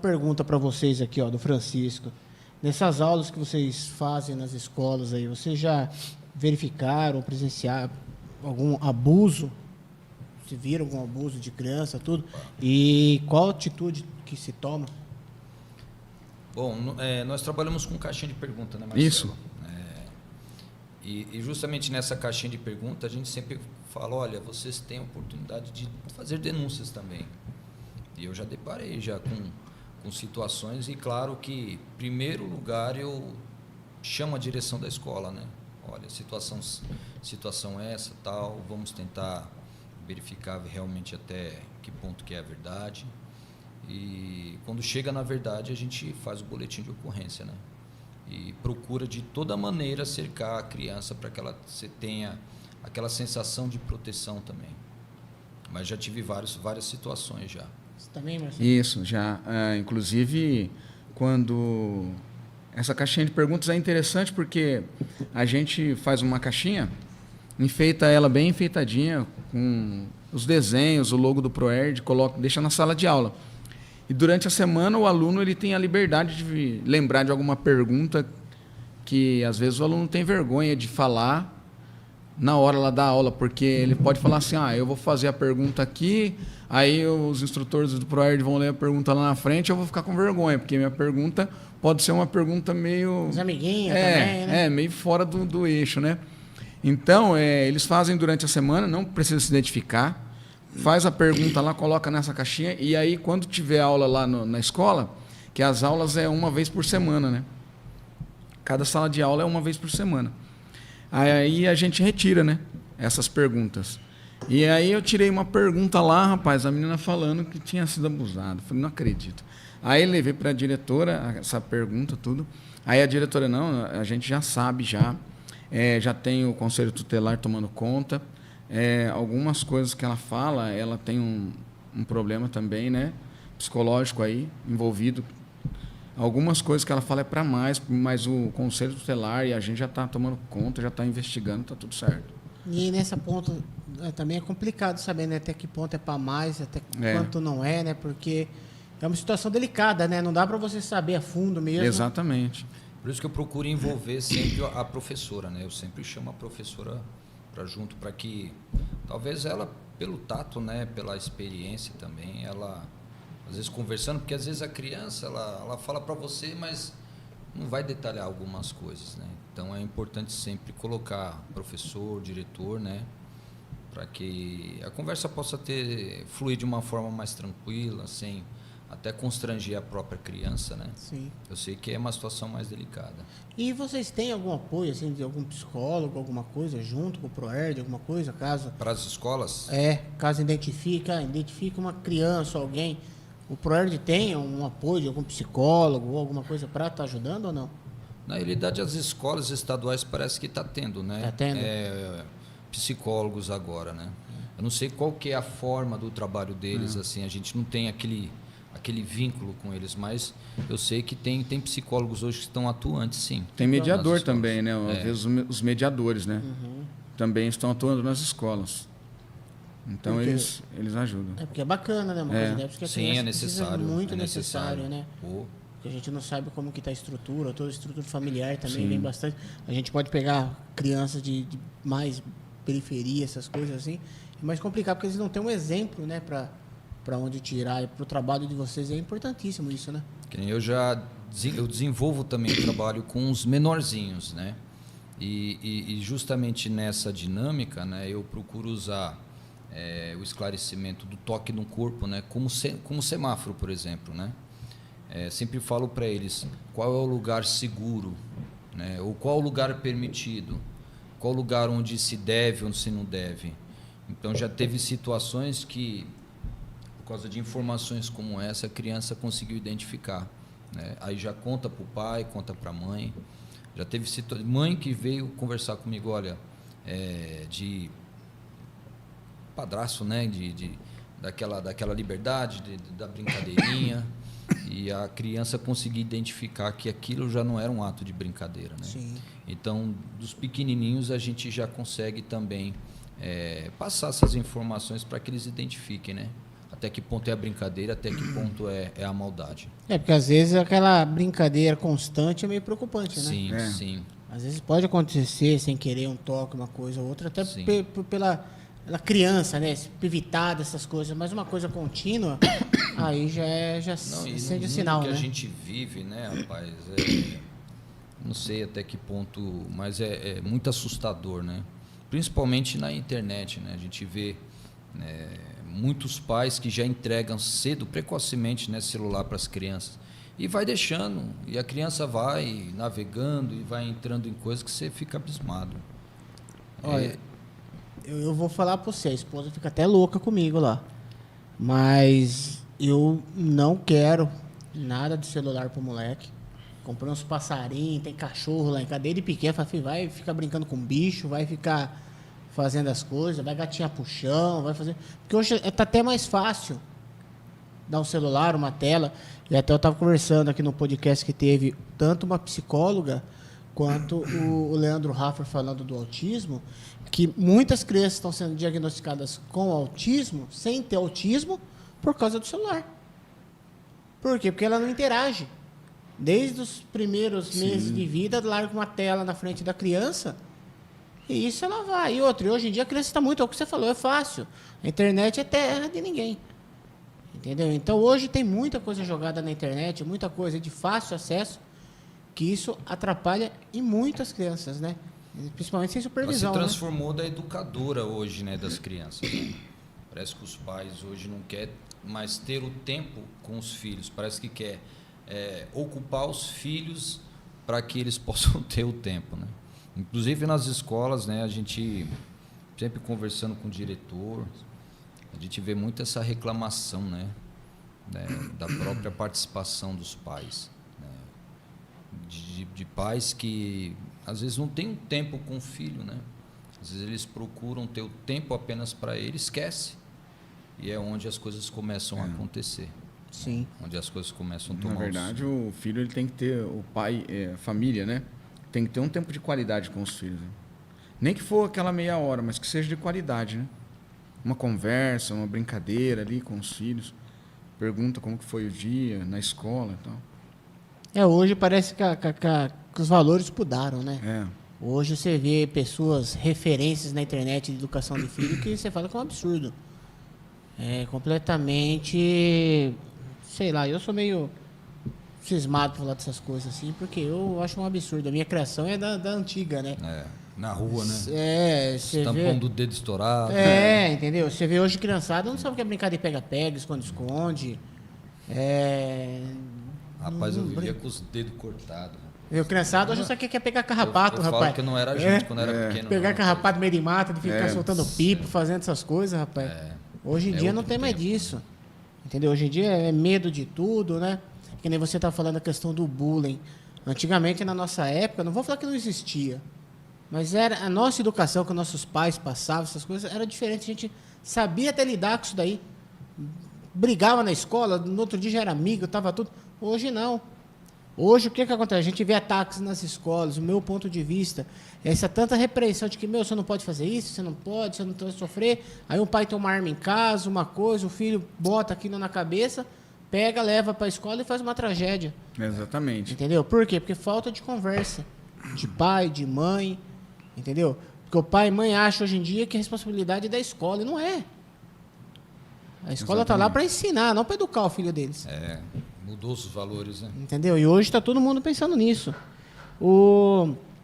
pergunta para vocês aqui, ó, do Francisco. Nessas aulas que vocês fazem nas escolas aí, vocês já verificaram, presenciaram algum abuso? Se viram algum abuso de criança, tudo? E qual atitude que se toma? Bom, nós trabalhamos com caixinha de pergunta, né, Marcelo? Isso. E justamente nessa caixinha de pergunta, a gente sempre fala, olha, vocês têm a oportunidade de fazer denúncias também. E eu já deparei já com situações, e claro que, em primeiro lugar, eu chamo a direção da escola, né? Olha, situação é essa, tal, vamos tentar verificar realmente até que ponto que é a verdade. E quando chega na verdade, a gente faz o boletim de ocorrência, né? E procura de toda maneira cercar a criança para que ela tenha aquela sensação de proteção também. Mas já tive várias situações já. Você também, Marcelo? Isso, já. Inclusive, quando... Essa caixinha de perguntas é interessante porque a gente faz uma caixinha, enfeita ela bem enfeitadinha, com os desenhos, o logo do ProErd, deixa na sala de aula. E durante a semana o aluno ele tem a liberdade de lembrar de alguma pergunta que às vezes o aluno tem vergonha de falar na hora lá da aula, porque ele pode falar assim, eu vou fazer a pergunta aqui, aí os instrutores do ProErd vão ler a pergunta lá na frente, eu vou ficar com vergonha, porque minha pergunta pode ser uma pergunta meio... Os amiguinhos também, né? meio fora do eixo, né? Então, eles fazem durante a semana, não precisa se identificar, faz a pergunta lá, coloca nessa caixinha, e aí quando tiver aula lá na escola, que as aulas é uma vez por semana, né? Cada sala de aula é uma vez por semana. Aí a gente retira, né, essas perguntas. E aí eu tirei uma pergunta lá, rapaz, a menina falando que tinha sido abusada. Falei, não acredito. Aí levei para a diretora essa pergunta, tudo. Aí a diretora, não, a gente já sabe, já tem o conselho tutelar tomando conta. Algumas coisas que ela fala, ela tem um problema também, né, psicológico aí envolvido. Algumas coisas que ela fala é para mais, mas o conselho tutelar e a gente já está tomando conta, já está investigando, está tudo certo. E nessa ponta também é complicado saber, né, até que ponto é para mais, até quanto não é, né, porque é uma situação delicada, né, não dá para você saber a fundo mesmo. Exatamente. Por isso que eu procuro envolver sempre a professora, né? Eu sempre chamo a professora para junto, para que talvez ela, pelo tato, né, pela experiência também, ela às vezes conversando, porque às vezes a criança ela fala para você, mas não vai detalhar algumas coisas, né? Então é importante sempre colocar professor, diretor, né, para que a conversa possa fluir de uma forma mais tranquila, sem até constranger a própria criança, né? Sim. Eu sei que é uma situação mais delicada. E vocês têm algum apoio, assim, de algum psicólogo, alguma coisa, junto com o ProErd, alguma coisa, caso... Para as escolas? Caso identifique uma criança, alguém, o ProErd tem um apoio de algum psicólogo ou alguma coisa para estar ajudando ou não? Na realidade, as escolas estaduais parece que está tendo, né? Está tendo? Psicólogos agora, né? Eu não sei qual que é a forma do trabalho deles, assim, a gente não tem aquele vínculo com eles, mas eu sei que tem psicólogos hoje que estão atuantes, sim. Tem mediador também, né? Às vezes os mediadores, né? Também estão atuando nas escolas. Então eles ajudam. É porque é bacana, né? Uma coisa dessa, porque a sim, criança é necessário. muito necessário, né? Pô. Porque a gente não sabe como que está a estrutura, toda a estrutura familiar também Sim. vem bastante. A gente pode pegar crianças de mais periferia, essas coisas assim, é mais complicado porque eles não têm um exemplo, né, para onde tirar. E para o trabalho de vocês é importantíssimo isso, né? Que nem eu desenvolvo também o trabalho com os menorzinhos, né? E justamente nessa dinâmica, né, eu procuro usar o esclarecimento do toque no corpo, né, como semáforo, por exemplo, né? Sempre falo para eles qual é o lugar seguro, né, ou qual o lugar permitido, qual o lugar onde se deve, onde se não deve. Então já teve situações que, por causa de informações como essa, a criança conseguiu identificar, né? Aí já conta para o pai, conta para a mãe. Já teve mãe que veio conversar comigo, olha, de padrasto, né? Daquela liberdade, da brincadeirinha. E a criança conseguir identificar que aquilo já não era um ato de brincadeira, né? Sim. Então, dos pequenininhos, a gente já consegue também passar essas informações para que eles identifiquem, né? até que ponto é a brincadeira, até que ponto é a maldade. Porque às vezes aquela brincadeira constante é meio preocupante, né? Sim, É. sim. Às vezes pode acontecer sem querer um toque, uma coisa ou outra, até Sim. pela criança, né? Se evitar dessas coisas, mas uma coisa contínua, aí já Não, e acende no o sinal, mundo que né? a gente vive, né, rapaz, não sei até que ponto, mas é muito assustador, né? Principalmente na internet, né? A gente vê muitos pais que já entregam cedo, precocemente, né, celular para as crianças. E vai deixando, e a criança vai navegando e vai entrando em coisas que você fica abismado. Olha, eu vou falar pra você, a esposa fica até louca comigo lá. Mas eu não quero nada de celular pro moleque. Comprei uns passarinhos, tem cachorro lá em casa, desde pequeno. Falei, filho, vai ficar brincando com bicho, vai ficar fazendo as coisas, vai gatinhar pro chão, vai fazer... Porque hoje tá até mais fácil dar um celular, uma tela. E até eu estava conversando aqui no podcast que teve tanto uma psicóloga quanto o Leandro Raffer falando do autismo, que muitas crianças estão sendo diagnosticadas com autismo, sem ter autismo, por causa do celular. Por quê? Porque ela não interage. Desde os primeiros meses de vida, larga uma tela na frente da criança e isso ela vai. E outra, hoje em dia a criança está muito, é o que você falou, é fácil. A internet é terra de ninguém. Entendeu? Então hoje tem muita coisa jogada na internet, muita coisa de fácil acesso, que isso atrapalha em muitas crianças, né? Principalmente sem Ela se supervisão. transformou da educadora hoje, né, das crianças. Né? Parece que os pais hoje não querem mais ter o tempo com os filhos. Parece que quer ocupar os filhos para que eles possam ter o tempo, né? Inclusive nas escolas, né, a gente sempre conversando com o diretor, a gente vê muito essa reclamação, né, da própria participação dos pais, né, de pais que às vezes não têm um tempo com o filho, né? Às vezes eles procuram ter o tempo apenas para ele, esquece. E é onde as coisas começam a acontecer. Sim. Onde as coisas começam a tomar Na verdade, o filho ele tem que ter, o pai, a família, né? Tem que ter um tempo de qualidade com os filhos. Né? Nem que for aquela meia hora, mas que seja de qualidade, né? Uma conversa, uma brincadeira ali com os filhos. Pergunta como que foi o dia na escola e tal. Hoje parece que os valores mudaram, né? É. Hoje você vê pessoas, referências na internet de educação de filho que você fala que é um absurdo. É completamente... Sei lá, eu sou meio cismado por falar dessas coisas assim, porque eu acho um absurdo. A minha criação é da antiga, né? Na rua, né? Você Tampando o dedo estourado. Entendeu? Você vê hoje criançada, não sabe o que é brincar de pega-pega, esconde-esconde. Rapaz, eu vivia com os dedos cortados. Eu criançado, hoje só quer pegar carrapato, eu rapaz. falo que não era gente quando era pequeno. Pegar não, carrapato no meio de mata, de ficar soltando pipo, fazendo essas coisas, rapaz. Hoje em dia não outro tem mais tempo, disso. Entendeu? Hoje em dia é medo de tudo, né? Que nem você tá falando a questão do bullying. Antigamente, na nossa época, não vou falar que não existia, mas era a nossa educação que nossos pais passavam, essas coisas, era diferente. A gente sabia até lidar com isso daí. Brigava na escola, no outro dia já era amigo, tava tudo. Hoje não. Hoje, o que acontece? A gente vê ataques nas escolas, o meu ponto de vista, essa tanta repreensão de que, você não pode fazer isso, você não pode, você não pode sofrer. Aí um pai tem uma arma em casa, uma coisa, o filho bota aquilo na cabeça, pega, leva para a escola e faz uma tragédia. Exatamente. Entendeu? Por quê? Porque falta de conversa. De pai, de mãe, entendeu? Porque o pai e mãe acham hoje em dia que a responsabilidade é da escola, e não é. A escola está lá para ensinar, não para educar o filho deles. Mudou os valores, né? Entendeu? E hoje está todo mundo pensando nisso.